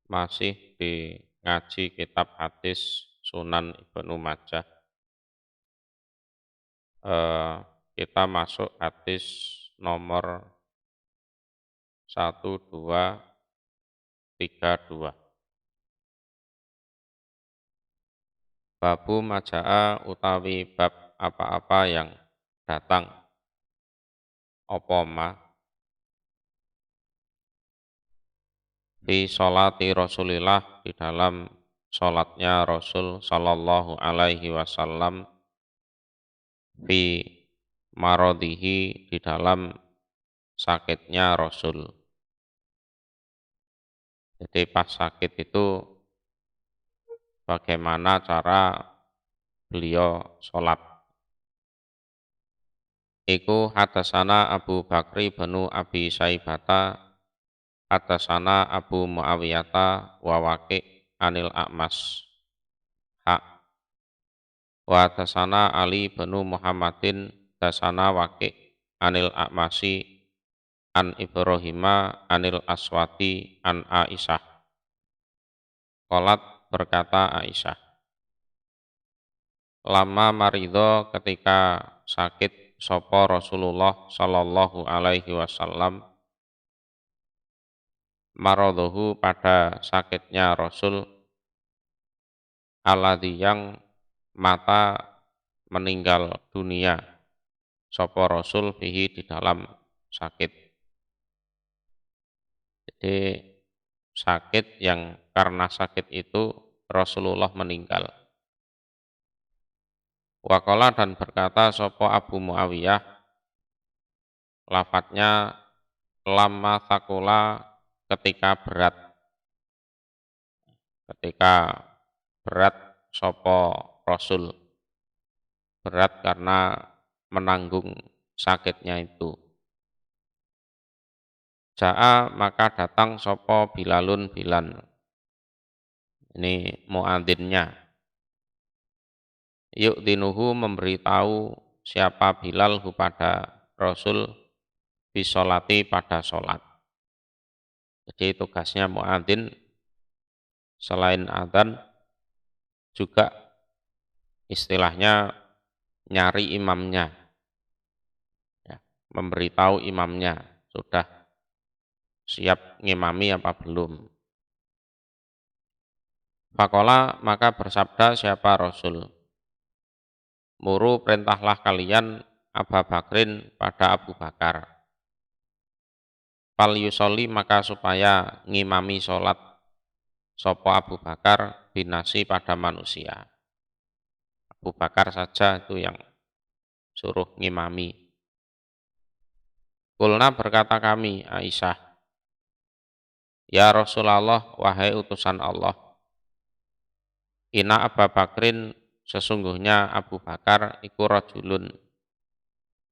Masih di ngaji kitab hadis Sunan Ibnu Majah. Eh, kita masuk hadis nomor 1232. Babu maja'a utawi bab apa-apa yang datang apa ma fi sholati Rasulillah di dalam sholatnya Rasul sallallahu alaihi wasallam fi marodihi di dalam sakitnya Rasul. Jadi pas sakit itu bagaimana cara beliau sholat. Iku hadasana Abu Bakri benu Abi Saibata hadasana Abu Muawiyata wa Waqi' anil A'mas hak wa hadasana Ali benu Muhammadin hadasana Waqi' anil A'masi an Ibrahima anil Aswati an Aisyah. Qalat berkata Aisyah, lama marido ketika sakit sopo Rasulullah sallallahu alaihi wasallam marodohu pada sakitnya Rasul alladzi yang mata meninggal dunia sopo Rasul fihi di dalam sakit. Jadi sakit yang karena sakit itu Rasulullah meninggal. Waqala dan berkata sopo Abu Muawiyah, lafadznya lama takula ketika berat sopo Rasul, berat karena menanggung sakitnya itu. Ja'a maka datang sopo Bilalun Bilal, ini muadzinnya. Yuk dinuhu memberitahu siapa Bilal kepada Rasul bisolati pada sholat. Jadi tugasnya muadzin selain adzan juga istilahnya nyari imamnya, ya, memberitahu imamnya sudah siap ngimami apa belum. Faqala maka bersabda siapa Rasul, muru perintahlah kalian Abu Bakrin pada Abu Bakar. Fal yusolli maka supaya ngimami sholat sopo Abu Bakar binasi pada manusia. Abu Bakar saja itu yang suruh ngimami. Kulna berkata kami Aisyah, ya Rasulullah wahai utusan Allah, Ina Abu Bakrin sesungguhnya Abu Bakar iku rajulun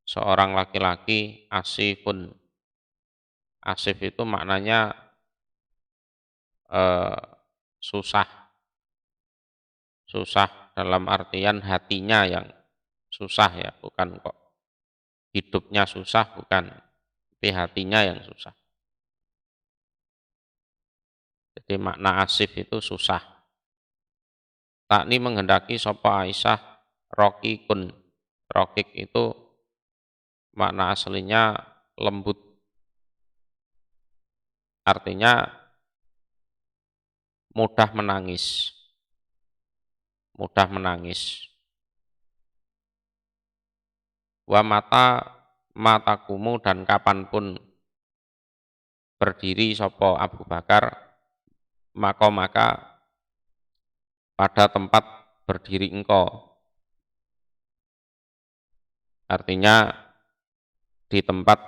seorang laki-laki asifun. Asif itu maknanya susah dalam artian hatinya yang susah, ya, bukan kok hidupnya susah, bukan, tapi hatinya yang susah. Jadi makna asif itu susah. Takni menghendaki sapa Aisyah rokikun. Rokik itu makna aslinya lembut. Artinya mudah menangis. Mudah menangis. Wa matakumu dan kapanpun berdiri sapa Abu Bakar, maka pada tempat berdiri engkau. Artinya di tempat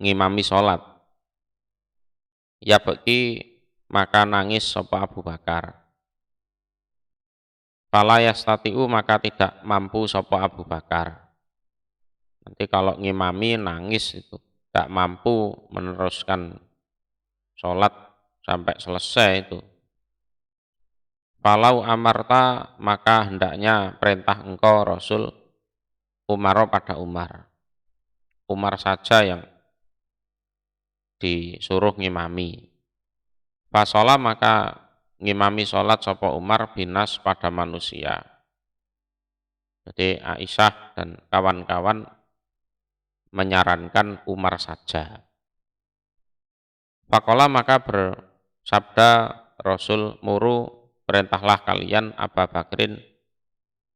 ngimami sholat. Ya beki maka nangis sapa Abu Bakar. Fala yastatiu maka tidak mampu sapa Abu Bakar. Nanti kalau ngimami nangis itu tidak mampu meneruskan sholat sampai selesai itu. Falau amarta maka hendaknya perintah engkau Rasul Umar pada Umar. Umar saja yang disuruh ngimami. Fasola maka ngimami sholat sapa Umar binas pada manusia. Jadi Aisyah dan kawan-kawan menyarankan Umar saja. Fakola maka bersabda Rasul, muru perintahlah kalian Abu Bakrin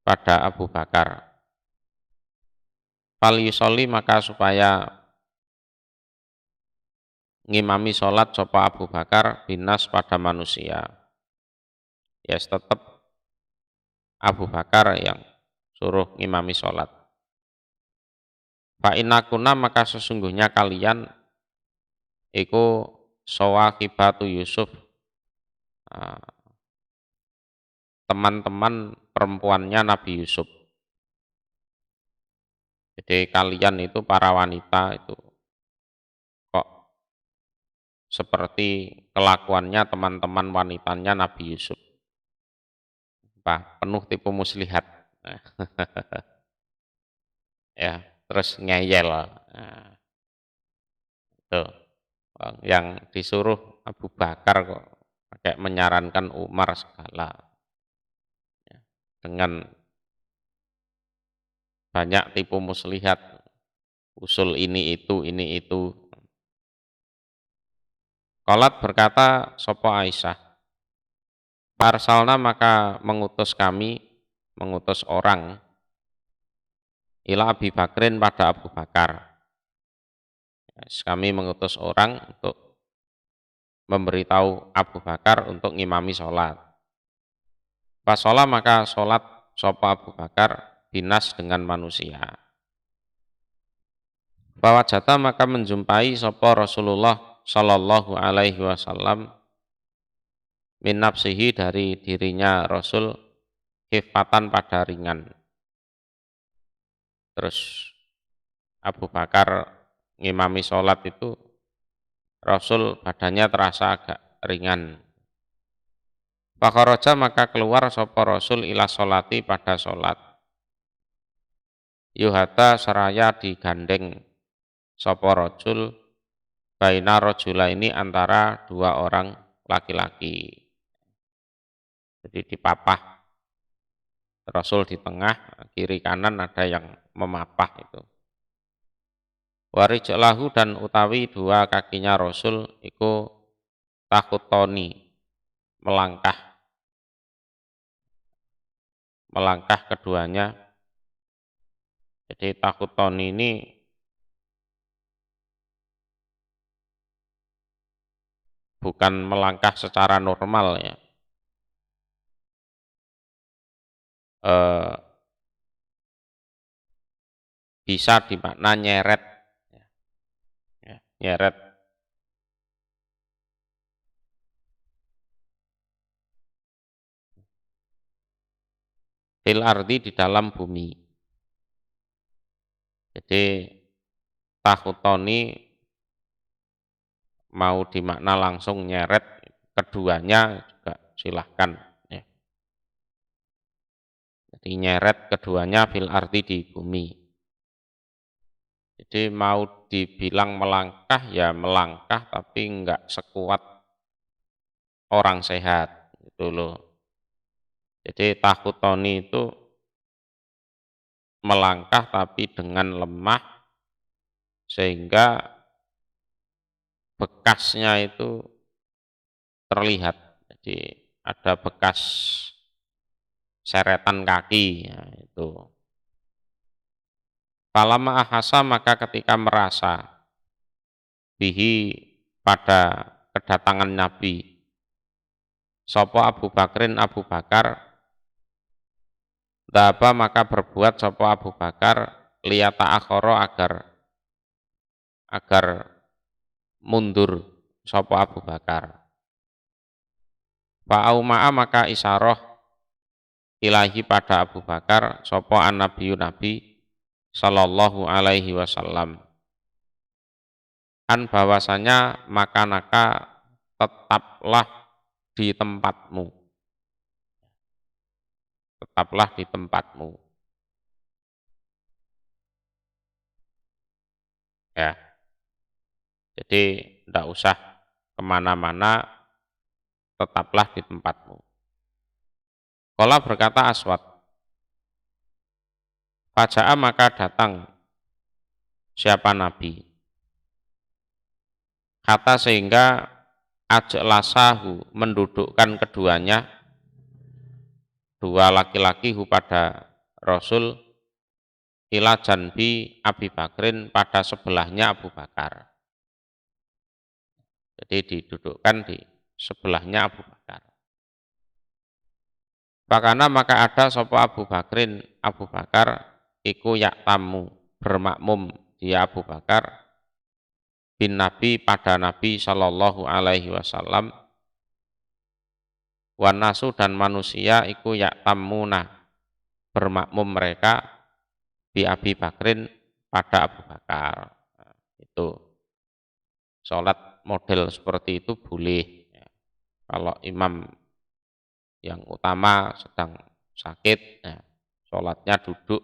pada Abu Bakar. Fal yusolli maka supaya ngimami sholat sapa Abu Bakar binas pada manusia. Ya tetap Abu Bakar yang suruh ngimami sholat. Fa innakuna maka sesungguhnya kalian iku sawakibatu Yusuf, teman-teman perempuannya Nabi Yusuf. Jadi kalian itu para wanita itu kok seperti kelakuannya teman-teman wanitanya Nabi Yusuf. Penuh tipu muslihat. Ya, terus ngeyel. Nah, tuh. Yang disuruh Abu Bakar kok pakai menyarankan Umar segala. Ya, dengan banyak tipu muslihat, usul ini itu. Qalat berkata sopo Aisyah, Parsalna maka mengutus orang ila Abi Bakrin pada Abu Bakar. Kami mengutus orang untuk memberitahu Abu Bakar untuk ngimami sholat. Pas sholat maka sholat sopo Abu Bakar binas dengan manusia. Bahwa jata maka menjumpai sopo Rasulullah Shallallahu Alaihi Wasallam min nafsihi dari dirinya Rasul khifatan pada ringan. Terus Abu Bakar ngimami sholat itu Rasul badannya terasa agak ringan. Fakharaja maka keluar sapa Rasul ila sholati pada sholat. Yuhata seraya digandeng sapa rajul baina rajula ini antara dua orang laki-laki. Jadi dipapah Rasul di tengah, kiri kanan ada yang memapah itu. Warijlahu dan utawi dua kakinya Rasul iku takutoni melangkah keduanya. Jadi takutoni ini bukan melangkah secara normal ya. Bisa dimakna nyeret, ya, nyeret. Fil ardi di dalam bumi. Jadi takutoni mau dimakna langsung nyeret, keduanya juga silahkan. Ya. Jadi nyeret keduanya fil ardi di bumi. Jadi mau dibilang melangkah ya melangkah tapi enggak sekuat orang sehat gitu loh. Jadi takutoni itu melangkah tapi dengan lemah sehingga bekasnya itu terlihat. Jadi ada bekas seretan kaki ya, itu. Falama ahasa maka ketika merasa bihi pada kedatangan Nabi sopo Abu Bakrin Abu Bakar daba maka berbuat sopo Abu Bakar liyata akhoro agar mundur sopo Abu Bakar. Fa'auma'a maka isaroh ilahi pada Abu Bakar sopo an-nabiyyu Nabi sallallahu alaihi wasallam. An bahwasanya maka tetaplah di tempatmu. Tetaplah di tempatmu. Ya. Jadi tidak usah kemana-mana, tetaplah di tempatmu. Qala berkata Aswad, faja'a maka datang siapa Nabi, kata sehingga ajlasahu mendudukkan keduanya, dua laki-laki pada Rasul, ila janbi Abi Bakrin pada sebelahnya Abu Bakar. Jadi didudukkan di sebelahnya Abu Bakar. Fakana maka ada sapa Abu Bakrin, Abu Bakar iku yaktamu bermakmum dia Abu Bakar bin Nabi pada Nabi Shallallahu Alaihi Wasallam, wanasu dan manusia iku yaktamuna bermakmum mereka bi Abi Bakrin pada Abu Bakar. Nah, itu sholat model seperti itu boleh. Kalau imam yang utama sedang sakit, ya, sholatnya duduk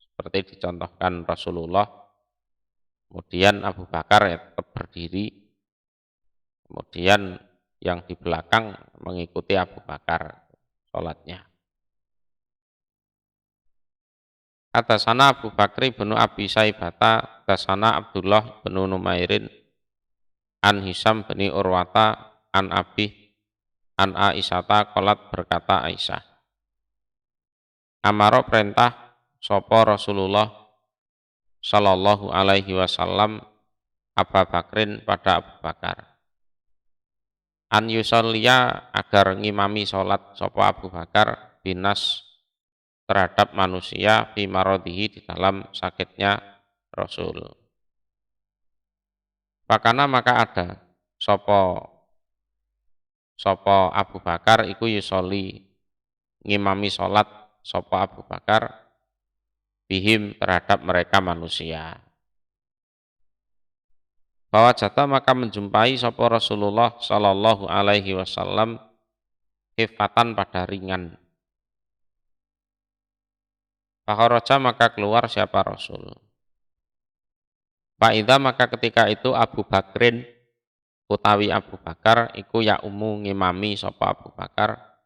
seperti dicontohkan Rasulullah. Kemudian Abu Bakar ya tetap berdiri, kemudian yang di belakang mengikuti Abu Bakar sholatnya. Atasana Abu Bakri bin Abi Saibata, atasana Abdullah bin Numairin, an Hisam bin Urwata, an Abi, an Aisyata qalat berkata Aisyah, amaro perintah sopo Rasulullah Sallallahu Alaihi Wasallam Abu Bakrin pada Abu Bakar, an yusolliya agar ngimami sholat sopo Abu Bakar binas terhadap manusia fi maradihi di dalam sakitnya Rasul. Pakana maka ada sopo Abu Bakar iku yusolli ngimami sholat sopo Abu Bakar bihim terhadap mereka manusia. Bahwa jata maka menjumpai sopo Rasulullah Sallallahu Alaihi Wasallam hifatan pada ringan. Fakharaja maka keluar siapa Rasul. Fa'idha maka ketika itu Abu Bakrin utawi Abu Bakar iku ya ngimami sapa Abu Bakar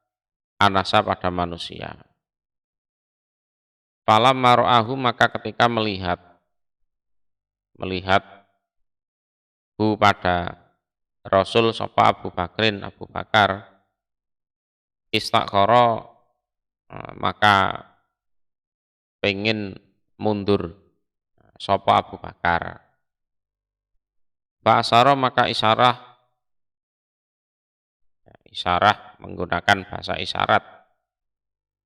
anasa pada manusia. Falam maro'ahu maka ketika melihat hu pada Rasul sapa Abu Bakrin Abu Bakar istakhara maka pengen mundur sapa Abu Bakar. Ba'asara maka isyarah menggunakan bahasa isyarat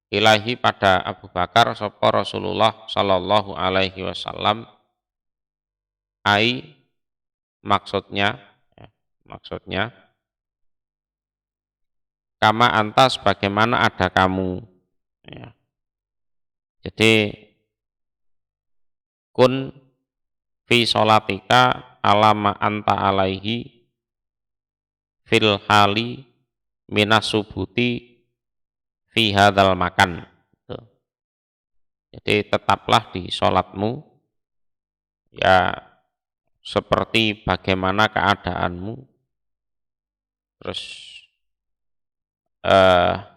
ilahi pada Abu Bakar sapa Rasulullah Sallallahu Alaihi Wasallam, ai maksudnya kama antas bagaimana ada kamu, ya. Jadi kun fi sholatika alama anta alaihi fil hali minas subuti fi hadzal makan. Jadi tetaplah di sholatmu ya seperti bagaimana keadaanmu, terus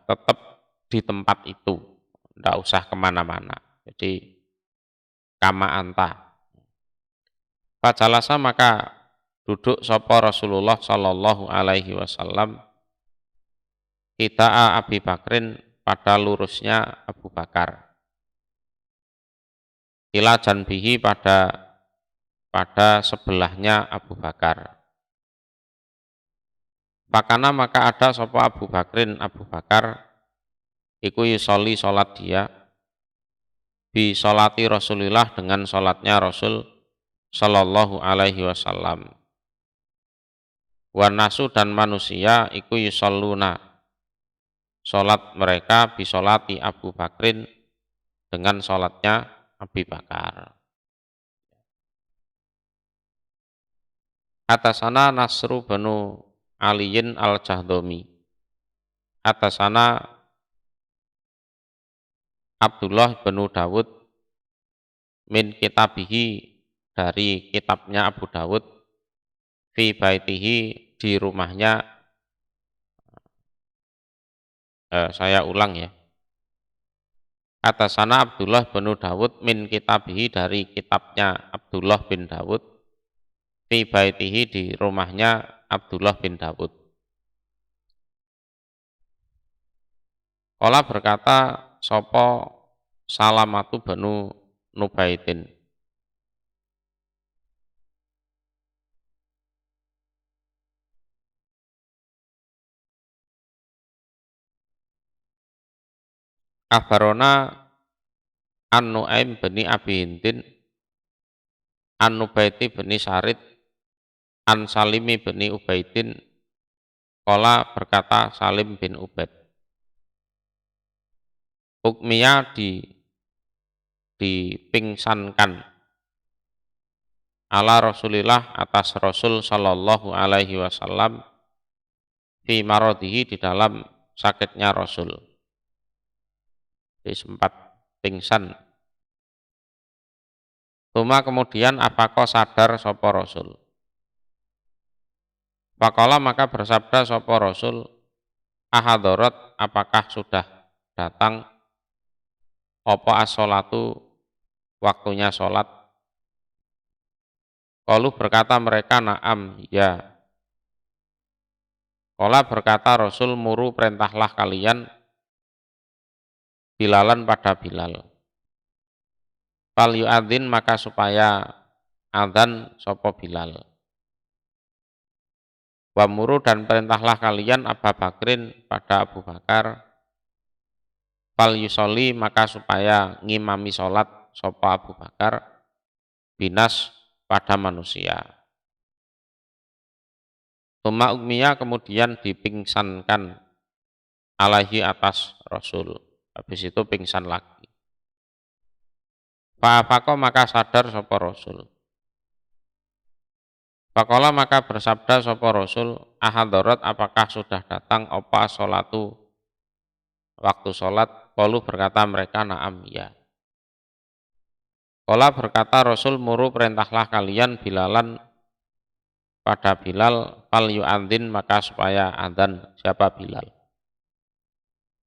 tetap di tempat itu, tidak usah kemana-mana. Jadi kama anta. Fajalasa maka duduk sapa Rasulullah Sallallahu Alaihi Wasallam kita Abi Bakrin pada lurusnya Abu Bakar, ila janbihi pada sebelahnya Abu Bakar. Pakana maka ada sapa Abu Bakrin Abu Bakar iku yusolli sholat dia bi sholati Rasulillah dengan sholatnya Rasul Sallallahu Alaihi Wasallam. Wan nasu dan manusia iku yusalluna sholat mereka bi sholati Abu Bakrin dengan sholatnya Abu Bakar. Atasana Nasru banu Aliyin al-Jahdomi. Atasana Abdullah bin Dawud min kitabihi dari kitabnya Abu Dawud fi baitihi di rumahnya, saya ulang ya. Atasana Abdullah bin Dawud min kitabihi dari kitabnya Abdullah bin Dawud, fi baitihi di rumahnya Abdullah bin Dawud. Qala berkata sopo Salamatu banu Nubaitin. Abarona An-Nu'aim bin Abi Hindin An-Nubaiti bin Sarid An Salimi bin Ubaidin. Qala berkata Salim bin Ubaid, Ukmiya dipingsankan ala Rasulillah atas Rasul sallallahu alaihi wasallam fi maradihi di dalam sakitnya Rasul. Jadi sempat pingsan. Tuma kemudian apakah sadar sapa Rasul? Faqala maka bersabda sapa Rasul, ahadharat apakah sudah datang apa as-sholatu waktunya sholat? Qalu berkata mereka na'am ya. Qala berkata Rasul, muru perintahlah kalian Bilalan pada Bilal. Fal yu'adzin maka supaya adzan sapa Bilal. Wa muru dan perintahlah kalian Abu Bakrin pada Abu Bakar. Fal yusolli maka supaya ngimami sholat sapa Abu Bakar binas pada manusia. Tuma ukmiya kemudian dipingsankan alaihi atas Rasul. Habis itu pingsan lagi. Fa'afaqo maka sadar sapa Rasul. Faqala maka bersabda sapa Rasul, ahadharat apakah sudah datang apa sholatu waktu sholat? Qalu berkata mereka na'am ya. Qala berkata Rasul, muru perintahlah kalian Bilalan pada Bilal, fal yu'adzin maka supaya adzan siapa Bilal.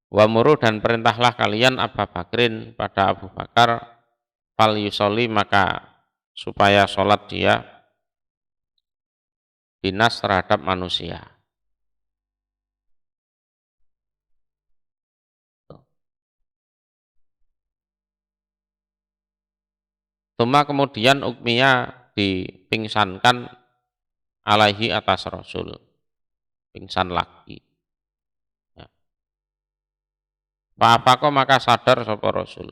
Wa muru dan perintahlah kalian Abu Bakrin pada Abu Bakar, fal yusolli maka supaya sholat dia binas terhadap manusia. Tuma kemudian ukmiya dipingsankan alaihi atas Rasul. Pingsan lagi. Ya. Fa'afaqo maka sadar sapa Rasul.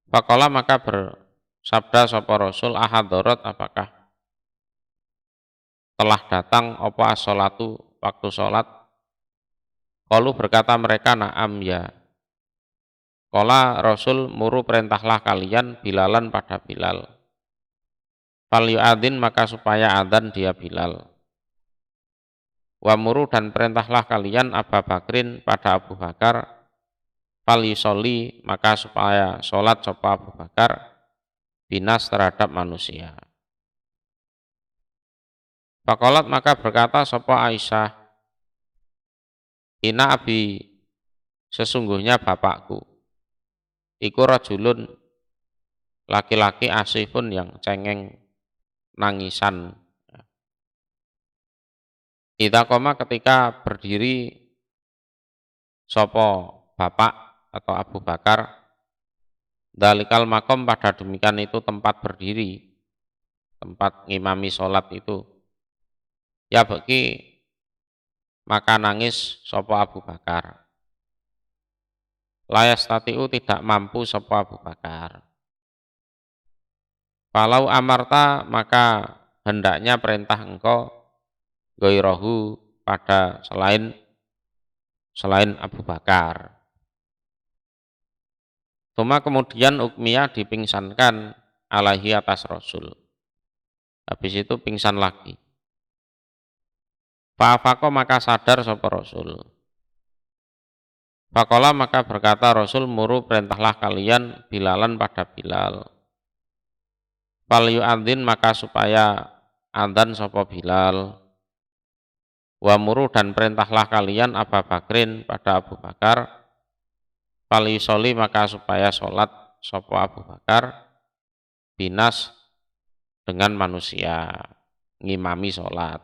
Faqala maka bersabda sapa Rasul, ahadharat apakah telah datang apa sholatu waktu sholat? Qalu berkata mereka na'am ya. Qala Rasul, muru perintahlah kalian Bilalan pada Bilal. Fal yu'adzin maka supaya adzan dia Bilal. Wa muru dan perintahlah kalian Abu Bakrin pada Abu Bakar. Fal yusolli maka supaya sholat sapa Abu Bakar binas terhadap manusia. Faqalat maka berkata sapa Aisyah, Ina abi sesungguhnya bapakku iku rajulun laki-laki asifun yang cengeng nangisan. Idza qoma ketika berdiri sapa bapak atau Abu Bakar, dalikal makom pada demikian itu tempat berdiri, tempat ngimami sholat itu. Ya bagi maka nangis sapa Abu Bakar. Layas tatiu tidak mampu sapa Abu Bakar. Falau amarta maka hendaknya perintah engkau goirohu pada selain Abu Bakar. Tuma kemudian ukmiya dipingsankan alaihi atas Rasul. Habis itu pingsan lagi. Fa'afaqo maka sadar sapa Rasul. Faqala maka berkata Rasul, muru perintahlah kalian Bilalan pada Bilal. Fal yu'adzin maka supaya adzan sapa Bilal. Wa muru dan perintahlah kalian Abu Bakrin pada Abu Bakar, falyusolli maka supaya sholat sopo Abu Bakar binas dengan manusia, ngimami sholat.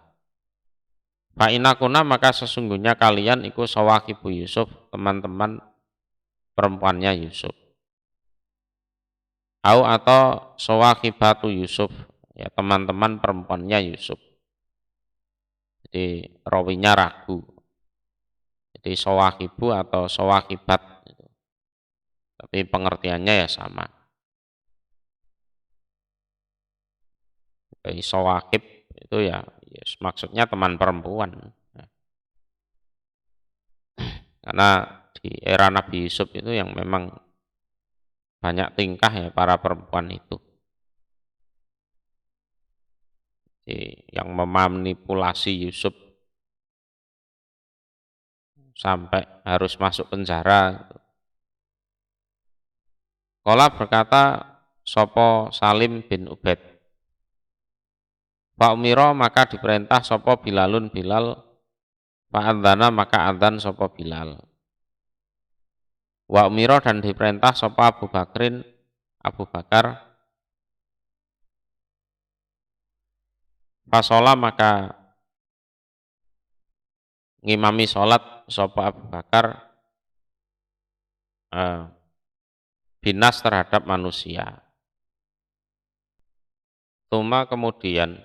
Fa inakuna maka sesungguhnya kalian iku sawahibu Yusuf, teman-teman perempuannya Yusuf. Au atau sawahibatu Yusuf, ya teman-teman perempuannya Yusuf. Jadi rawinya ragu. Jadi sawahibu atau sawahibat. Tapi pengertiannya ya sama. Jadi sawahib itu ya, yes, maksudnya teman perempuan. Karena di era Nabi Yusuf itu yang memang banyak tingkah ya para perempuan itu. Jadi, yang memanipulasi Yusuf sampai harus masuk penjara. Qala berkata sopo Salim bin Ubaid. Fa umira maka diperintah sopo Bilalun Bilal, fa adzana maka adzan sopo Bilal. Wa umira dan diperintah sopo Abu Bakrin Abu Bakar, fasola maka ngimami sholat sopo Abu Bakar binas terhadap manusia. Tuma kemudian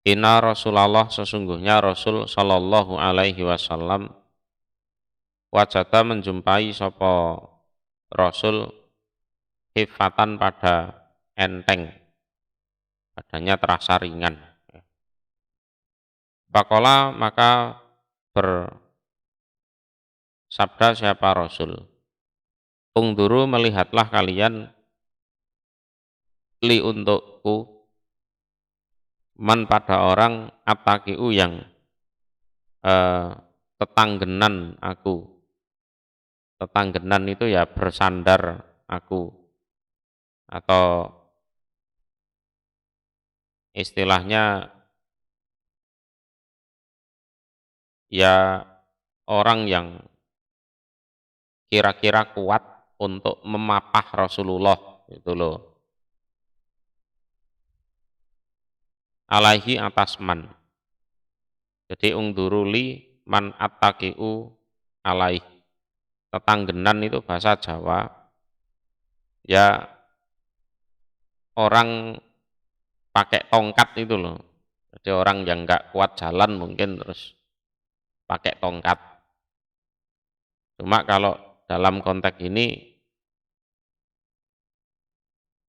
inna Rasulullah sesungguhnya Rasul sallallahu alaihi wasallam wajada menjumpai sopo Rasul hifatan pada enteng, badannya terasa ringan. Faqala maka bersabda siapa Rasul, ungduru melihatlah kalian li untukku man pada orang atakiu yang tetanggenan aku. Tetanggenan itu ya bersandar aku, atau istilahnya ya orang yang kira-kira kuat untuk memapah Rasulullah itu loh. Alaihi atas man. Jadi ungduruli man attaqiu alaih. Tetanggenan itu bahasa Jawa. Ya orang pakai tongkat itu loh. Jadi orang yang enggak kuat jalan mungkin terus pakai tongkat. Cuma kalau dalam konteks ini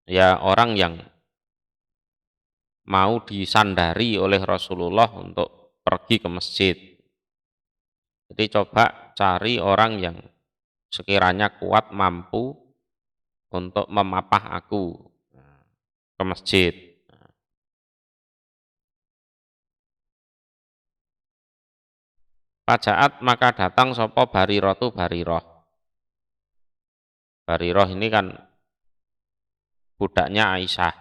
ya orang yang mau disandari oleh Rasulullah untuk pergi ke masjid. Jadi coba cari orang yang sekiranya kuat mampu untuk memapah aku ke masjid. Pajaat maka datang sopo Barirotu Bariroh. Bariroh ini kan budaknya Aisyah,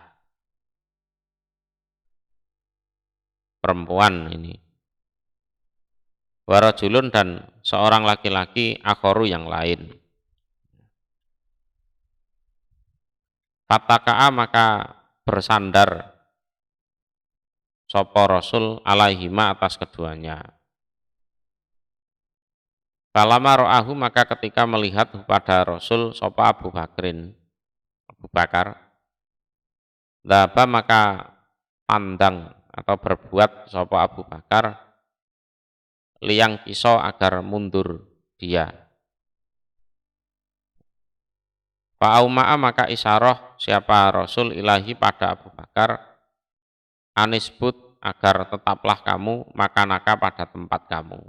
perempuan ini. Warajulun dan seorang laki-laki akhoru yang lain. Fataka'a maka bersandar sopo Rasul alaihima atas keduanya. Falama ro'ahu maka ketika melihat kepada Rasul sopo Abu Bakrin, Abu Bakar, dhaba maka pandang atau berbuat sopo Abu Bakar liang kiso agar mundur dia. Fa'auma'a maka isyarah siapa Rasul ilahi pada Abu Bakar anisbut agar tetaplah kamu makanaka pada tempat kamu.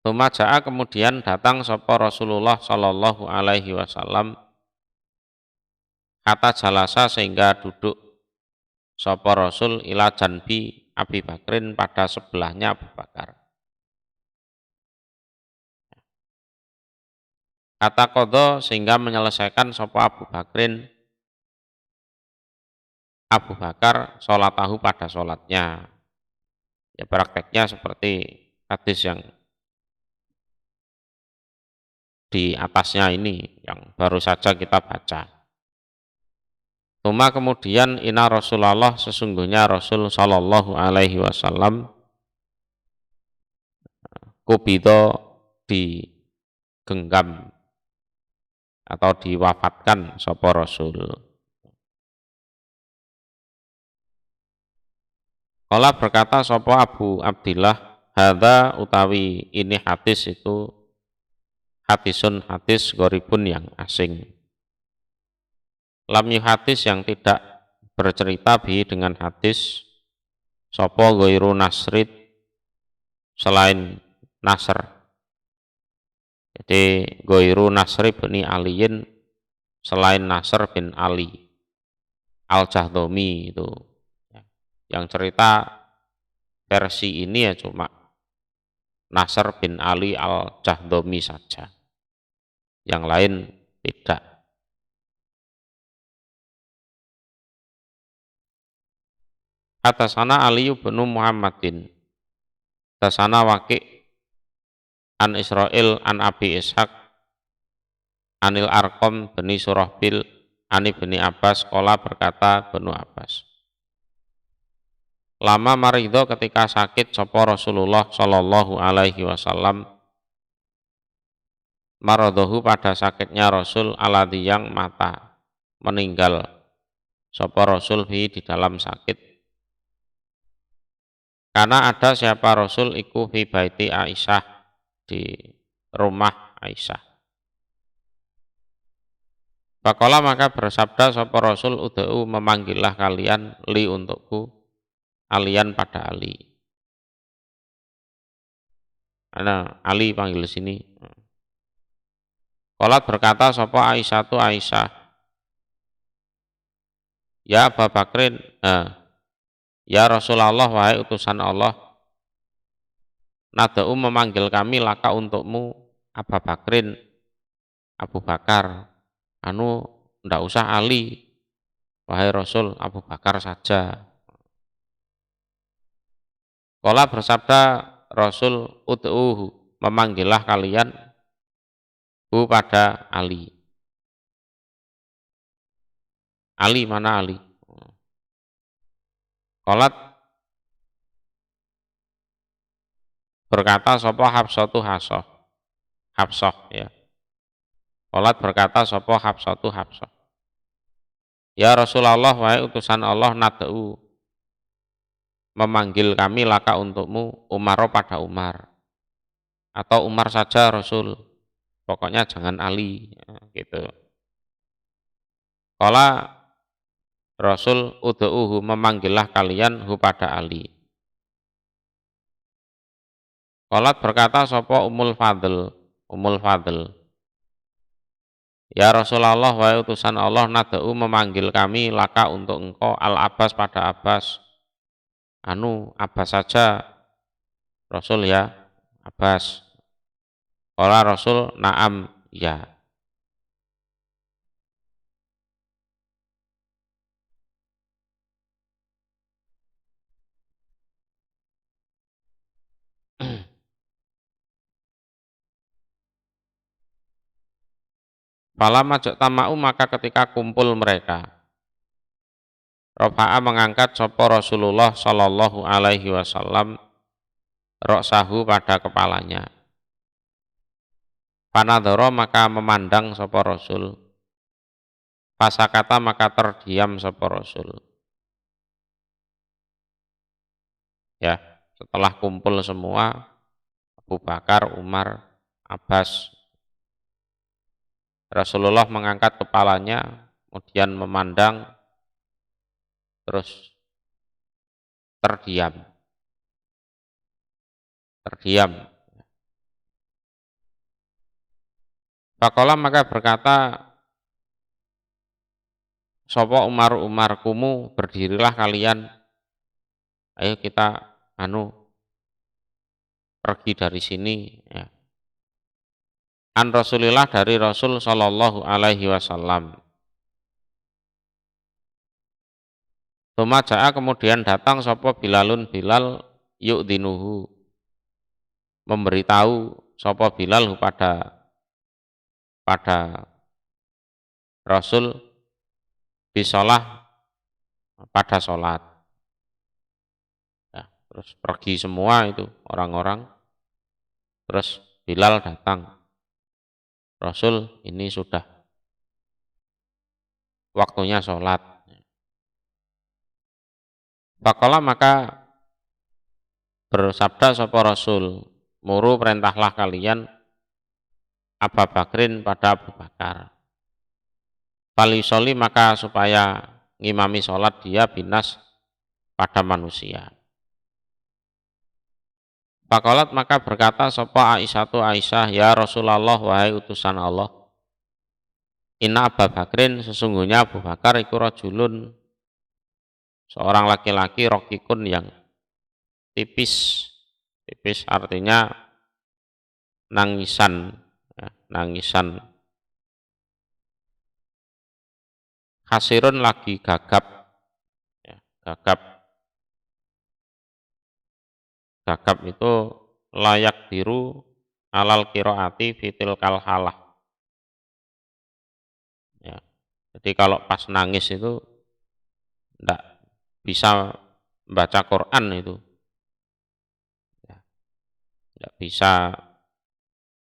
Tumaja'a kemudian datang sopo Rasulullah sallallahu alaihi wasallam kata jalasa sehingga duduk sopo Rasul ila janbi Abi Bakrin pada sebelahnya Abu Bakar. Kata qadha sehingga menyelesaikan sopo Abu Bakrin Abu Bakar sholatahu pada sholatnya. Ya prakteknya seperti hadis yang di atasnya ini yang baru saja kita baca. Tuma kemudian inna Rasulullah sesungguhnya Rasul Shallallahu Alaihi Wasallam kubido digenggam atau diwafatkan sapa Rasul. Kala berkata sapa Abu Abdillah, hadza utawi ini hadis itu hadisun hadis goribun yang asing. Lam hadis yang tidak bercerita bi dengan hadis sapa ghairu nasrid selain Nasr. Jadi ghairu Nasri bin Aliin selain Nasr bin Ali Al-Jahdhomi itu. Yang cerita versi ini ya cuma Nasr bin Ali Al-Jahdhomi saja. Yang lain tidak. Atasana Ali bin Muhammadin. Atasana Waqi' an Israil an Abi Ishaq Anil Arqam bin Surahbil Ani bin Abbas kola berkata Benu Abbas. Lama marido ketika sakit sapa Rasulullah Shallallahu Alaihi Wasallam marodohu pada sakitnya Rasul aladhi yang mata meninggal sapa Rasul di dalam sakit. Karena ada siapa Rasul iku fi baiti Aisyah di rumah Aisyah. Pakola maka bersabda sapa Rasul udhu memanggillah kalian li untukku alian pada Ali. Ali panggil sini. Qolat berkata sapa Aisyah tu Aisyah. Ya Abu Bakrin, ya Rasulullah wahai utusan Allah. Nada'u memanggil kami laka untukmu Abu Bakrin, Abu Bakar. Ndak usah Ali. Wahai Rasul, Abu Bakar saja. Qala bersabda Rasul ud'uhu, memanggillah kalian hu pada Ali. Ali mana Ali? Qalat berkata sapa Hafsatu Hafsah. Hafsah ya. Qalat berkata sapa Hafsatu Hafsah. Ya Rasulullah wahai utusan Allah nad'u memanggil kami laka untukmu Umar pada Umar. Atau Umar saja Rasul. Pokoknya jangan Ali gitu. Qala Rasul ud'uhu memanggillah kalian hu pada Ali. Qalat berkata sapa Ummul Fadl. Ya Rasulullah wahai utusan Allah nad'u memanggil kami laka untuk engkau Al-Abbas pada Abbas. Abbas saja Rasul ya Abbas. Qala Rasul na'am ya. Fala majak tamau maka ketika kumpul mereka. Rafa'a mengangkat sapa Rasulullah Shallallahu Alaihi Wasallam roksahu pada kepalanya. Panadoro maka memandang sapa Rasul. Pasakata maka terdiam sapa Rasul. Ya, setelah kumpul semua Abu Bakar, Umar, Abbas, Rasulullah mengangkat kepalanya, kemudian memandang, terus terdiam. Faqala maka berkata, sapa Umar kumu berdirilah kalian. Ayo kita pergi dari sini ya. An Rasulillah dari Rasul Shallallahu Alaihi Wasallam. Tumaja'a kemudian datang sapa Bilalun Bilal yu'dzinuhu, memberitahu sapa Bilal pada Rasul bisolah pada sholat. Ya, terus pergi semua itu orang-orang, terus Bilal datang, Rasul ini sudah waktunya sholat. Faqala maka bersabda sapa Rasul, muru perintahlah kalian Abu Bakrin pada Abu Bakar. Falisoli maka supaya ngimami sholat dia binas pada manusia. Faqalat maka berkata sapa Aisyah, ya Rasulullah wahai utusan Allah, inna Abu Bakrin sesungguhnya Abu Bakar iku rajulun seorang laki-laki rokikun yang tipis. Tipis artinya nangisan, ya, nangisan. Khasirun lagi gagap, ya, gagap. Gagap itu layak biru alal kiroati fitil kalhalah. Ya, jadi kalau pas nangis itu tidak bisa baca Quran itu, ya, tidak bisa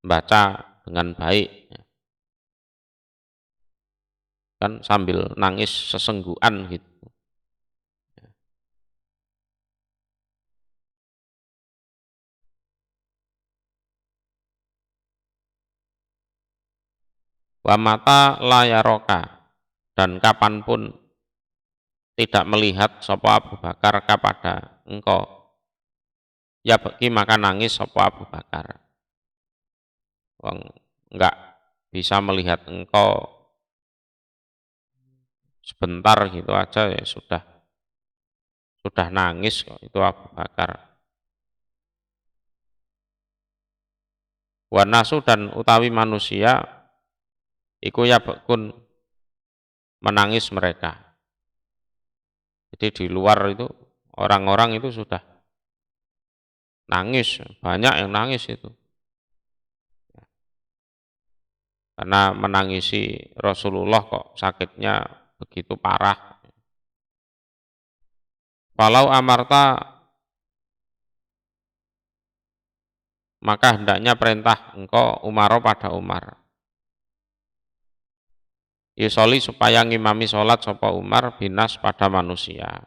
baca dengan baik, ya. Kan sambil nangis sesenggukan gitu. Wa mata layaroka, dan kapanpun tidak melihat sapa Abu Bakar kepada engkau, ya bagi maka nangis sapa Abu Bakar. Wong enggak bisa melihat engkau sebentar gitu aja ya sudah nangis kok itu Abu Bakar. Wa nasu dan utawi manusia iku ya bekun menangis mereka. Jadi di luar itu orang-orang itu sudah nangis, banyak yang nangis itu. Karena menangisi Rasulullah kok sakitnya begitu parah. Walau amarta maka hendaknya perintah engkau Umaro pada Umar. Yusoli supaya ngimami sholat sapa Umar binas pada manusia.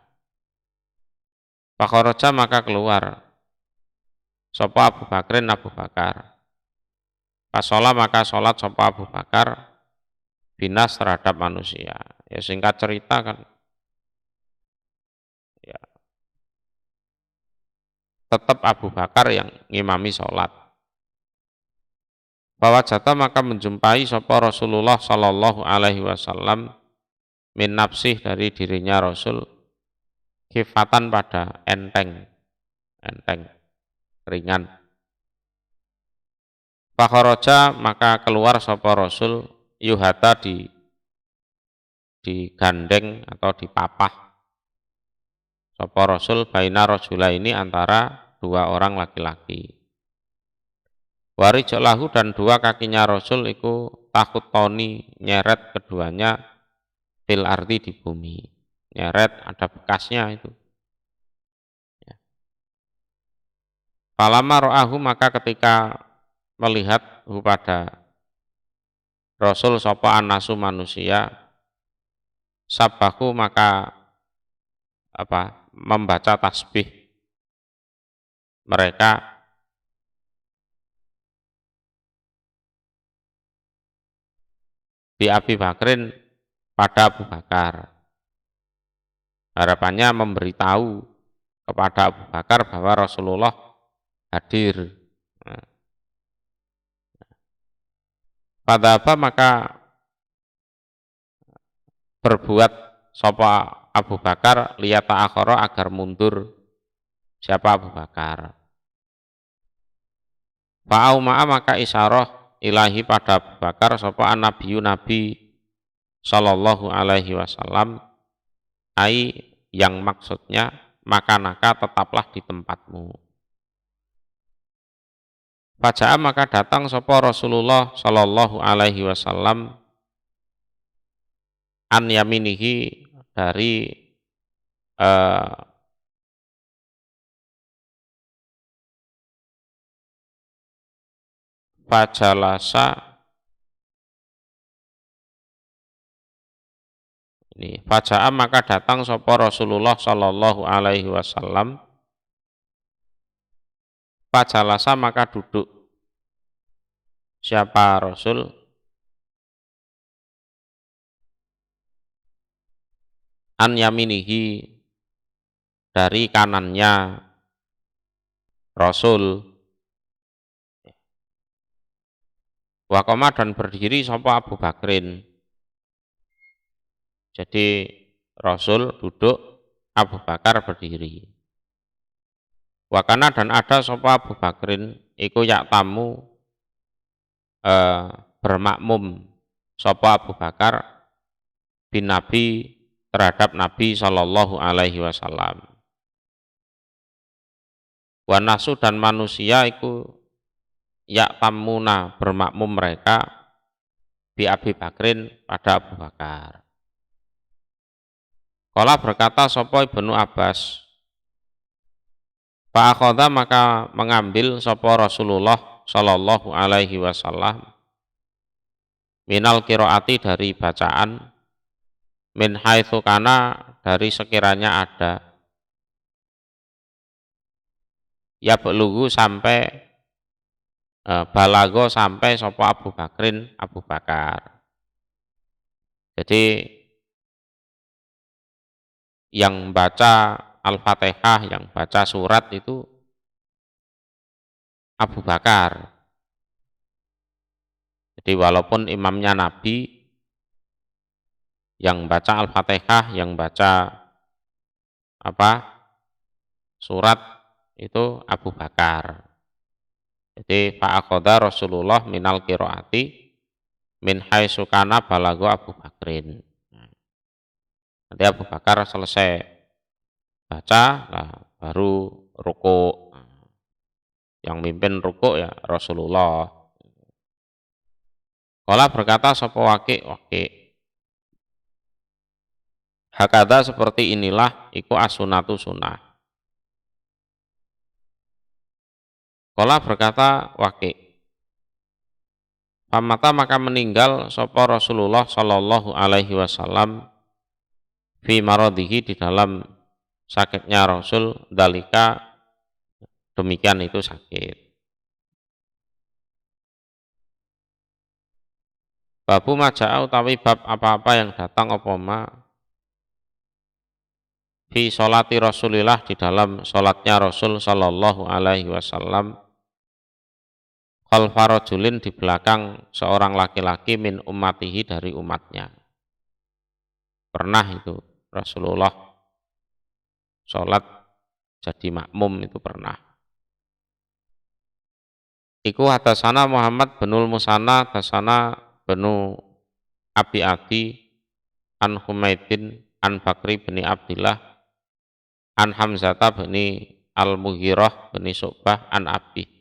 Fakharaja maka keluar sapa Abu Bakrin Abu Bakar. Pasola maka sholat sapa Abu Bakar binas terhadap manusia. Ya singkat cerita kan, ya tetap Abu Bakar yang ngimami sholat. Bahwa jata maka menjumpai sapa Rasulullah Shallallahu Alaihi Wasallam min nafsih dari dirinya Rasul kifatan pada enteng ringan. Fakharaja maka keluar sapa Rasul yuhata digandeng atau dipapah sapa Rasul baina rajula ini antara dua orang laki-laki. Warijalahu dan dua kakinya Rasul iku takut toni nyeret keduanya fil ardi di bumi. Nyeret ada bekasnya itu. Ya. Falama ro'ahu maka ketika melihat pada Rasul sapa anasu manusia sabahu maka membaca tasbih mereka di Abi Bakrin pada Abu Bakar. Harapannya memberitahu kepada Abu Bakar bahwa Rasulullah hadir. Pada apa maka berbuat sapa Abu Bakar liyata akhara agar mundur siapa Abu Bakar. Fa'auma'a maka isyarah ilahi pada Abu Bakar sapa Nabi Sallallahu Alaihi Wasallam ai yang maksudnya maka tetaplah di tempatmu. Faja'a maka datang sapa Rasulullah sallallahu alaihi wasallam an yaminihi dari eh, fajalasa ini faja'a maka datang sapa Rasulullah sallallahu alaihi wasallam fajalasa maka duduk siapa Rasul an yaminihi dari kanannya Rasul Wakoma dan berdiri sapa Abu Bakrin. Jadi Rasul duduk, Abu Bakar berdiri. Wakana dan ada sapa Abu Bakrin iku yak tamu bermakmum sapa Abu Bakar bin Nabi terhadap Nabi Shallallahu Alaihi Wasallam. Wanasu dan manusia iku yak tamuna bermakmum mereka bi Abi Bakrin pada Abu Bakar. Kala berkata sapa Ibnu Abbas, fa akhadha maka mengambil sapa Rasulullah sallallahu alaihi wasallam minal qiraati dari bacaan min haitsu kana dari sekiranya ada ya belugu sampai balago sampai sapa Abu Bakrin Abu Bakar. Jadi yang baca Al-Fatihah, yang baca surat itu Abu Bakar. Jadi walaupun imamnya Nabi, yang baca Al-Fatihah, yang baca surat itu Abu Bakar. Jadi fa'aqadha Rasulullah minal qiraati min haitsu kana balago Abu Bakrin. Nanti Abu Bakar selesai baca, baru ruku. Yang mimpin ruku ya Rasulullah. Kala berkata sapa Waqi', hakada seperti inilah iku as-sunatu sunnah. Kala berkata Waqi', pamata maka meninggal sapa Rasulullah sallallahu alaihi wasallam fi maradhihi di dalam sakitnya Rasul dalika demikian itu sakit. Babu maja'a utawi bab apa-apa yang datang apa ma fi sholati Rasulillah di dalam sholatnya Rasul sallallahu alaihi wasallam khalfa rajulin di belakang seorang laki-laki min ummatihi dari umatnya. Pernah itu Rasulullah sholat jadi makmum itu pernah. Iku hadasana Muhammad binul Musanna hadasana benu Abi Adi an Humaidin an Bakri bin Abdillah an Hamzata bin Al-Mughirah bin Syu'bah an Abi.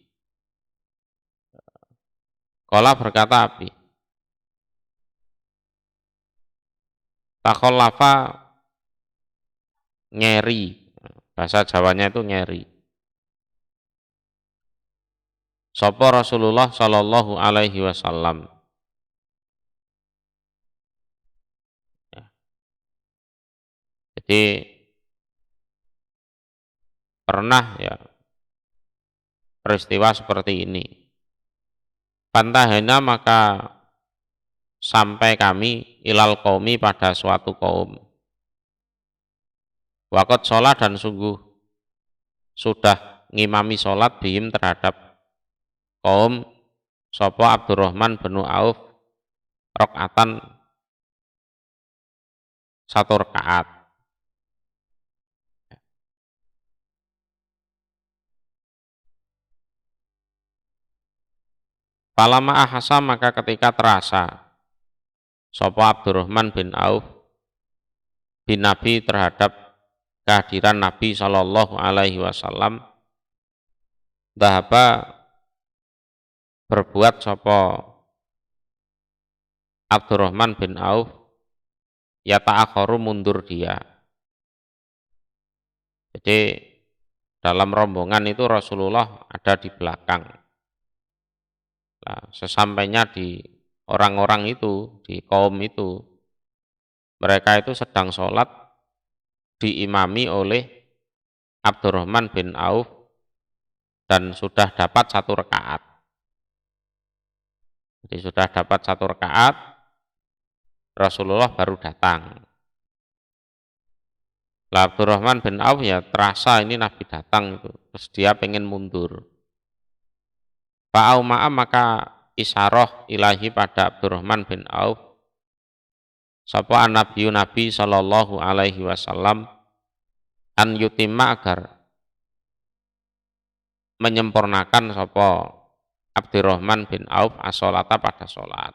Kala berkata Abi, takhallafa ngeri, bahasa Jawanya itu ngeri. Sapa Rasulullah sallallahu alaihi wasallam. Jadi pernah ya peristiwa seperti ini. Pantahena maka sampai kami ilal qaumi pada suatu kaum. Waqat sholat dan sungguh sudah ngimami sholat bihim terhadap kaum sapa Abdurrahman bin Auf rakaatan satu rakaat. Falama ahasa maka ketika terasa sapa Abdurrahman bin Auf bin Nabi terhadap kehadiran Nabi Shallallahu Alaihi Wasallam, dhahaba berbuat sapa Abdurrahman bin Auf, ya ta'akharu mundur dia. Jadi dalam rombongan itu Rasulullah ada di belakang. Nah, sesampainya di orang-orang itu, di kaum itu, mereka itu sedang sholat diimami oleh Abdurrahman bin Auf dan sudah dapat 1 rakaat. Jadi sudah dapat 1 rakaat, Rasulullah baru datang. Lah Abdurrahman bin Auf ya terasa ini Nabi datang itu, terus dia pengen mundur. Fa'auma'a maka isyarah ilahi pada Abdurrahman bin Auf, sapa an-nabiyyu Nabi Sallallahu Alaihi Wasallam, an yutimma agar menyempurnakan sapa Abdurrahman bin Auf as-sholata pada sholat.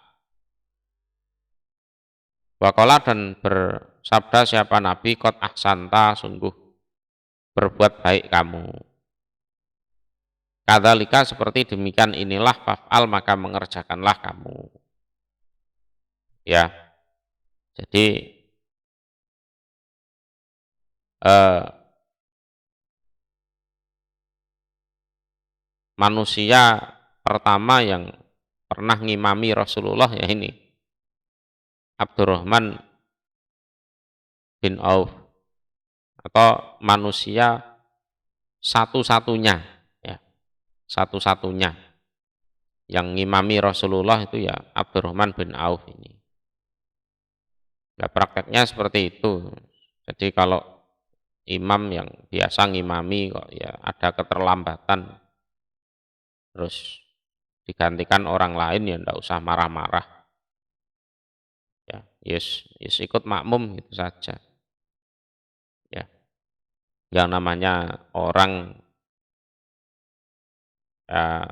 Waqala dan bersabda siapa Nabi, qad ahsanta sungguh berbuat baik kamu. Kadzalika seperti demikian inilah faf'al maka mengerjakanlah kamu. Ya. Jadi manusia pertama yang pernah ngimami Rasulullah ya ini Abdurrahman bin Auf, atau manusia satu-satunya ya, satu-satunya yang ngimami Rasulullah itu ya Abdurrahman bin Auf ini. Ya prakteknya seperti itu. Jadi kalau imam yang biasa ngimami kok ya ada keterlambatan, terus digantikan orang lain ya ndak usah marah-marah. Ya, yes ikut makmum gitu saja. Ya. Yang namanya orang ya,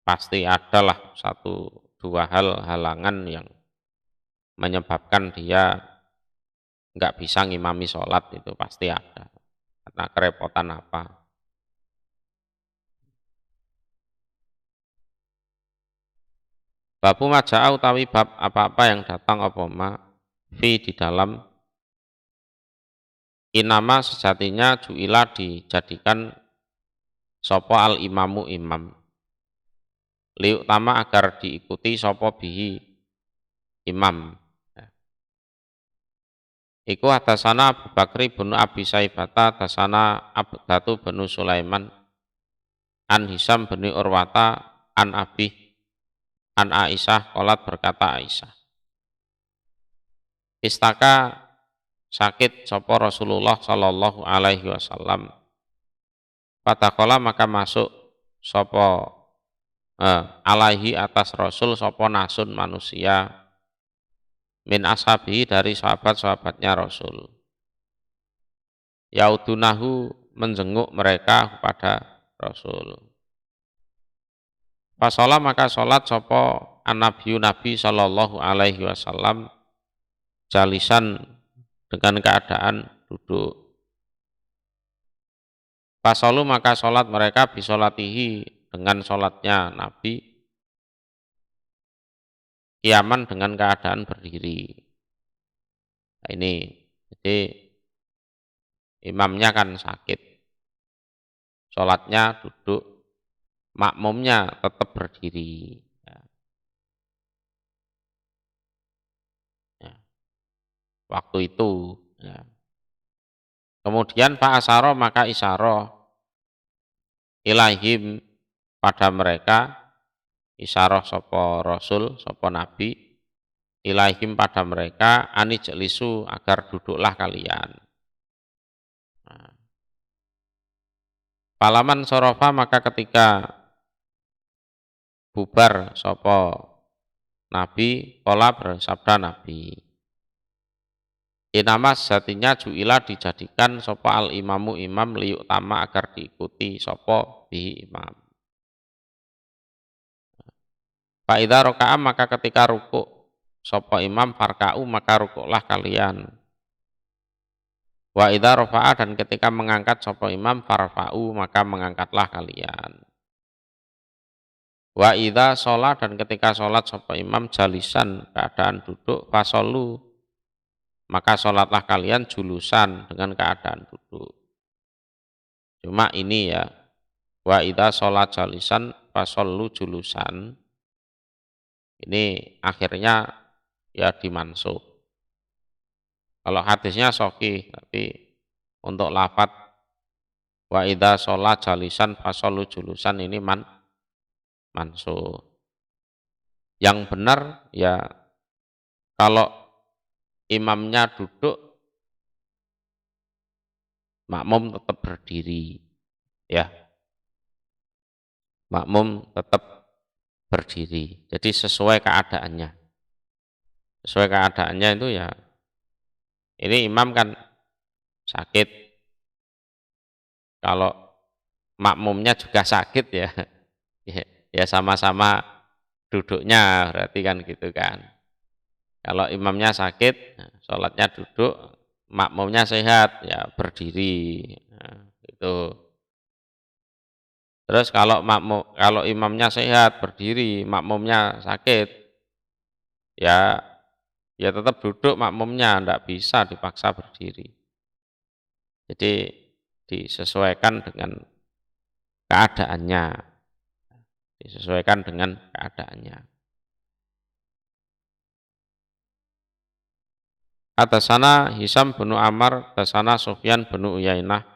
pasti adalah 1-2 halangan yang menyebabkan dia nggak bisa ngimami sholat, itu pasti ada. Karena kerepotan apa. Babu maja'a utawi bab apa-apa yang datang apa ma fi di dalam inama sejatinya ju'ila dijadikan sopo al imamu imam liutama agar diikuti sopo bihi imam. Iku hadasana Abu Bakri bin Abi Saibata, hadasana Abdatu bin Sulaiman, an Hisam bin Urwata, an Abi, an Aisyah, qalat berkata Aisyah, istaka sakit sopo Rasulullah Sallallahu Alaihi Wasallam, fatakola maka masuk sopo alaihi atas Rasul sopo nasun manusia, min ashabihi dari sahabat-sahabatnya Rasul, yaudunahu menjenguk mereka kepada Rasul. Fasolah maka sholat sopo an-nabiyyu Nabi Sallallahu Alaihi Wasallam jalisan dengan keadaan duduk. Fasolu maka sholat mereka bisolatihi dengan sholatnya Nabi, kiaman dengan keadaan berdiri. Nah, ini jadi imamnya kan sakit, sholatnya duduk, makmumnya tetap berdiri. Ya. Waktu itu. Ya. Kemudian Pak Asaro maka isyarah ilahim pada mereka, isyarah sopo Rasul, sopo Nabi, ilahim pada mereka, anijlisu agar duduklah kalian. Nah. Palaman sorofa maka ketika bubar sopo Nabi, pola bersabda Nabi, inama sejatinya ju'ila dijadikan sopo al imamu imam liuktama agar diikuti sopo bihi imam. Fa'idha roka'a maka ketika rukuk sopo imam farka'u maka rukuklah kalian. Wa idza rafa'a dan ketika mengangkat sapa imam farfa'u maka mengangkatlah kalian. Wa idza sholat dan ketika sholat sapa imam jalisan keadaan duduk fasollu maka sholatlah kalian julusan dengan keadaan duduk. Cuma ini ya, wa idza sholat jalisan fasollu julusan, ini akhirnya ya dimansuh. Kalau hadisnya sahih, tapi untuk lafadz wa idza sholat jalisan fasollu julusan ini mansuh. Yang benar ya kalau imamnya duduk, makmum tetap berdiri, ya. Makmum tetap berdiri. Jadi sesuai keadaannya. Sesuai keadaannya itu ya, ini imam kan sakit. Kalau makmumnya juga sakit ya, ya sama-sama duduknya berarti kan gitu kan. Kalau imamnya sakit, sholatnya duduk, makmumnya sehat, ya berdiri. Nah, itu. Terus kalau imamnya sehat, berdiri, makmumnya sakit, ya tetap duduk makmumnya, tidak bisa dipaksa berdiri. Jadi disesuaikan dengan keadaannya. Disesuaikan dengan keadaannya. Atasana Hisam bin Ammar, atasana Sufyan bin Uyainah,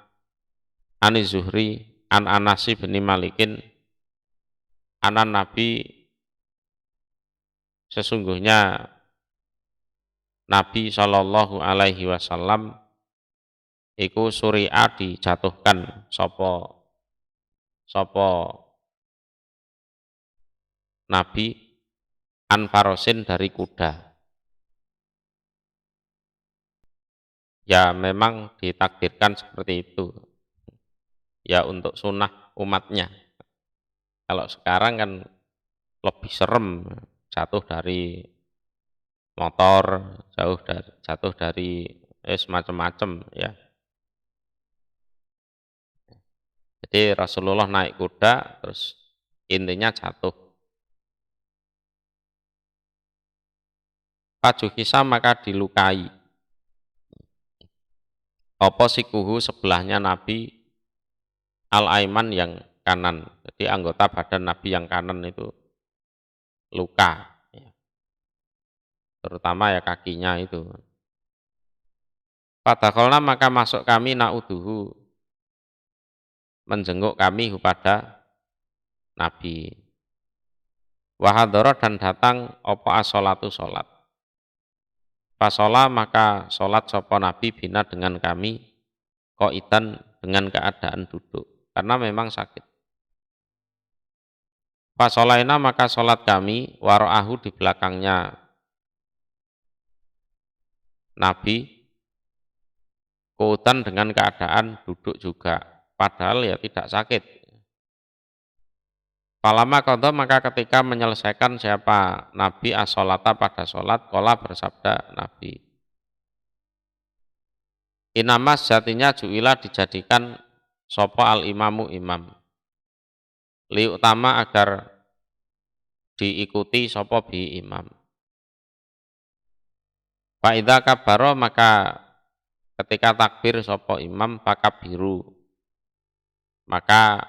Ani Zuhri, an Anasi bin Malikin, anan Nabi, sesungguhnya Nabi Shallallahu Alaihi Wasallam iku suri'a dijatuhkan sopo Nabi an farosin dari kuda. Ya memang ditakdirkan seperti itu. Ya untuk sunnah umatnya. Kalau sekarang kan lebih serem, jatuh dari motor, jatuh dari semacam-macam ya. Jadi Rasulullah naik kuda terus intinya jatuh. Fajuhisa maka dilukai. Apa sikuhu sebelahnya Nabi al-aiman yang kanan. Jadi anggota badan Nabi yang kanan itu luka. Ya. Terutama ya kakinya itu. Fadakhalna maka masuk kami na'uduhu, menjenguk kami kepada Nabi. Wahadoro dan datang opo as-sholatu sholat. Fasola maka sholat sopo Nabi bina dengan kami, koidan dengan keadaan duduk. Karena memang sakit. Fasolaina maka sholat kami, waro'ahu di belakangnya Nabi, koidan dengan keadaan duduk juga. Padahal ya tidak sakit. Palama kodo maka ketika menyelesaikan siapa Nabi as-sholata pada sholat, kola bersabda Nabi. Inamas jatinya ju'ila dijadikan sopo al-imamu imam. Li utama agar diikuti sopo bi imam. Fa'idha kabaro maka ketika takbir sopo imam fakabiru. Maka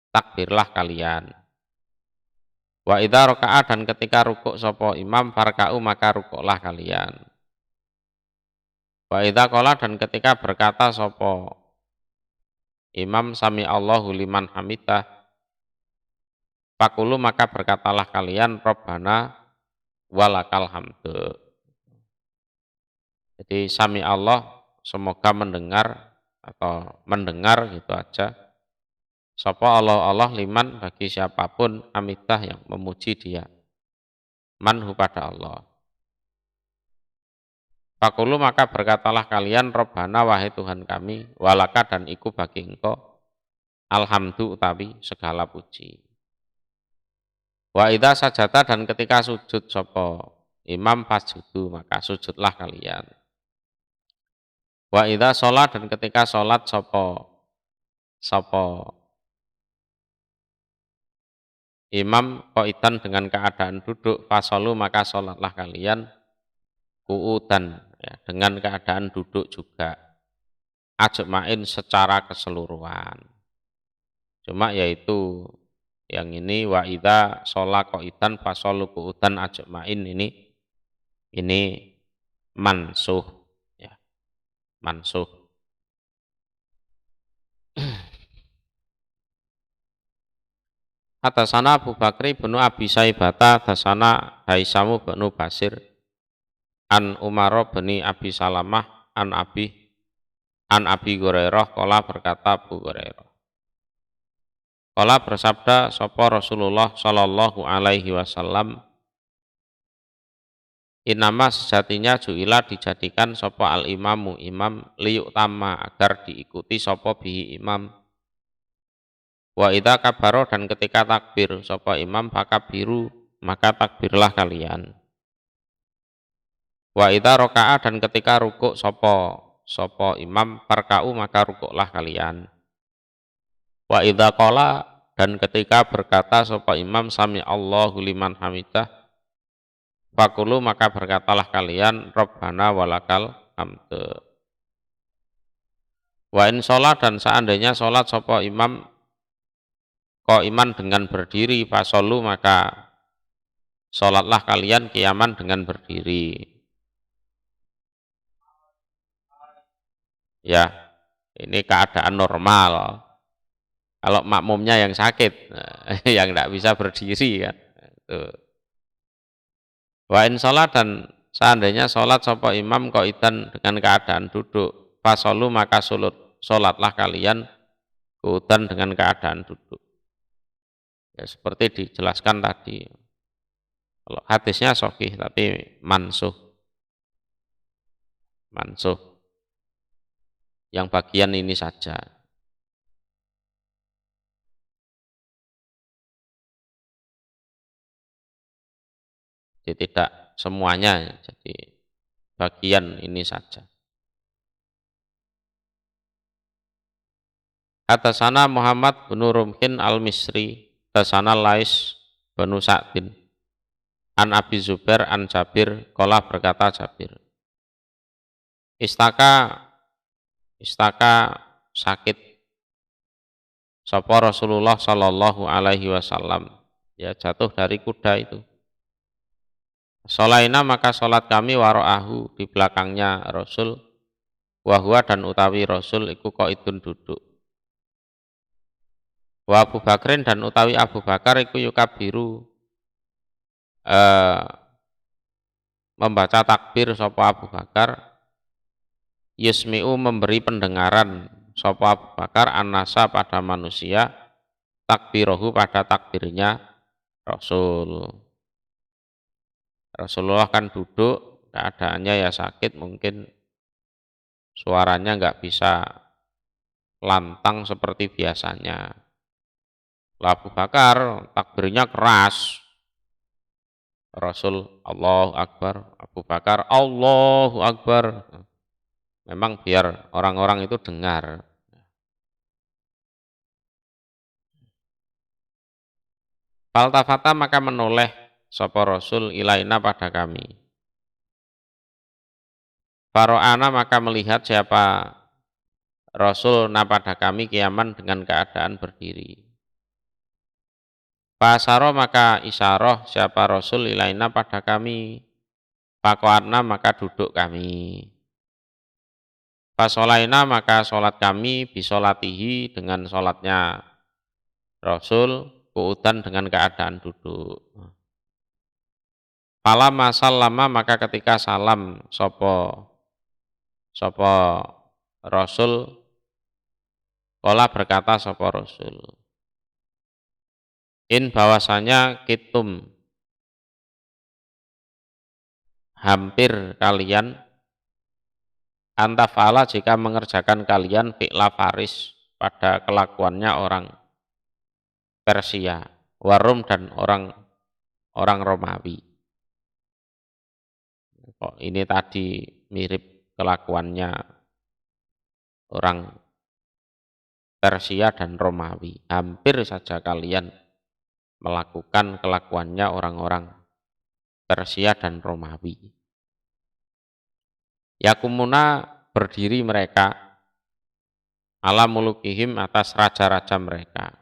takbirlah kalian. Wa idza raka'a dan ketika rukuk sapa imam farka'u maka rukuklah kalian. Wa idza qala dan ketika berkata sapa imam sami Allahu liman hamidah fakulu maka berkatalah kalian Rabbana walakal hamdu. Jadi sami Allah semoga mendengar atau mendengar gitu aja. Sapa Allah liman bagi siapapun hamidah yang memuji dia. Manhu pada Allah. Fakulu maka berkatalah kalian Rabbana wahai Tuhan kami walaka dan iku bagi engkau alhamdu utawi segala puji. Wa idza sajata dan ketika sujud sapa imam fasjudu maka sujudlah kalian. Wa idza sholat dan ketika sholat sapa imam qaitan dengan keadaan duduk fasolu maka sholatlah kalian qu'udan ya, dengan keadaan duduk juga ajma'in secara keseluruhan. Cuma yaitu yang ini wa idza sholat qaitan fasolu qu'udan ajma'in ini mansuh ya, mansuh. Hadasana Abu Bakri bin Abi Saibata hadasana Haisamu bin Basir an Umar bin Abi Salamah an Abi Hurairah qala berkata Abu Hurairah qala bersabda sapa Rasulullah sallallahu alaihi wasallam inama sejatinya ju'ila dijadikan sapa al imamu imam liyuk tama agar diikuti sapa bihi imam. Wa idza kabaro dan ketika takbir sapa imam fakabiru maka takbirlah kalian. Wa idza raka'a dan ketika rukuk sapa imam farka'u maka rukuklah kalian. Wa idza qala dan ketika berkata sapa imam sami Allahu liman hamidah fakulu maka berkatalah kalian Rabbana walakal hamd. Wa in sholat dan seandainya sholat sapa imam iman dengan berdiri fasolu maka sholatlah kalian kiaman dengan berdiri ya ini keadaan normal. Kalau makmumnya yang sakit yang tidak bisa berdiri kan tuh. Wa in sholat dan seandainya sholat sapa imam qaidan dengan keadaan duduk fasolu maka sholatlah kalian qu'udan dengan keadaan duduk. Ya, seperti dijelaskan tadi. Kalau hadisnya sahih tapi mansuh. Yang bagian ini saja. Jadi tidak semuanya, jadi bagian ini saja. Hadasana Muhammad bin Rumhin al-Misri hadasana Lais bin Sa'din an Abi Zubair an Jabir qala berkata Jabir istaka sakit sapa Rasulullah sallallahu alaihi wasallam ya jatuh dari kuda itu. Sholaina maka sholat kami waro'ahu di belakangnya Rasul wahwa dan utawi Rasul iku qaidun duduk. Wa Abu Bakrin dan utawi Abu Bakar iku yukabiru membaca takbir sapa Abu Bakar yusmi'u memberi pendengaran sapa Abu Bakar annasa pada manusia takbirahu pada takbirnya Rasulullah kan duduk keadaannya ya sakit mungkin suaranya nggak bisa lantang seperti biasanya. Abu Bakar takbirnya keras. Rasul Allahu Akbar, Abu Bakar Allahu Akbar. Memang biar orang-orang itu dengar. Faltafata maka menoleh sapa Rasul ilaina pada kami. Faro'ana maka melihat siapa Rasul pada kami kiaman dengan keadaan berdiri. Pasaro maka isyarah siapa Rasul ilaina pada kami. Fakoarna maka duduk kami. Fasolaina maka sholat kami bisolatihi dengan sholatnya Rasul qu'udan dengan keadaan duduk. Falamma sallama maka ketika salam sapa Rasul qala berkata sapa Rasul in bahwasanya kitum hampir kalian antafala jika mengerjakan kalian fi'la Faris pada kelakuannya orang Persia, Warum dan orang Romawi. Kok ini tadi mirip kelakuannya orang Persia dan Romawi. Hampir saja kalian melakukan kelakuannya orang-orang Persia dan Romawi. Yakumuna berdiri mereka ala mulukihim atas raja-raja mereka.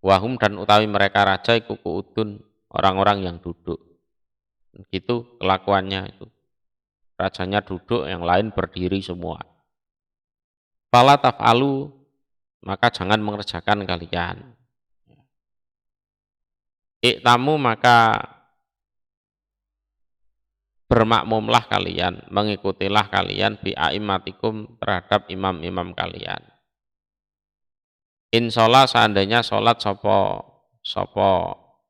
Wahum dan utawi mereka raja iku kuudun orang-orang yang duduk. Gitu kelakuannya itu. Rajanya duduk, yang lain berdiri semua. Fala taf'alu, maka jangan mengerjakan kalian. Iktamu, maka bermakmumlah kalian, mengikutilah kalian bi a'immatikum terhadap imam-imam kalian. Inshallah seandainya sholat sopo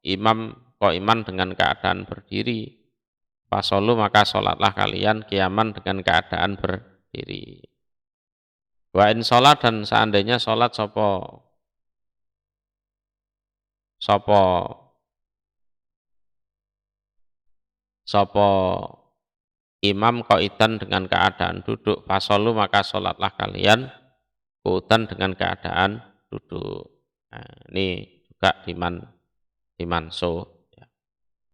imam iman dengan keadaan berdiri, fasolu maka sholatlah kalian kiaman dengan keadaan berdiri. Wa in sholat, dan seandainya sholat sopo imam qaidan dengan keadaan duduk, fasolu maka sholatlah kalian qu'udan dengan keadaan duduk. Nah, ini juga dimanso.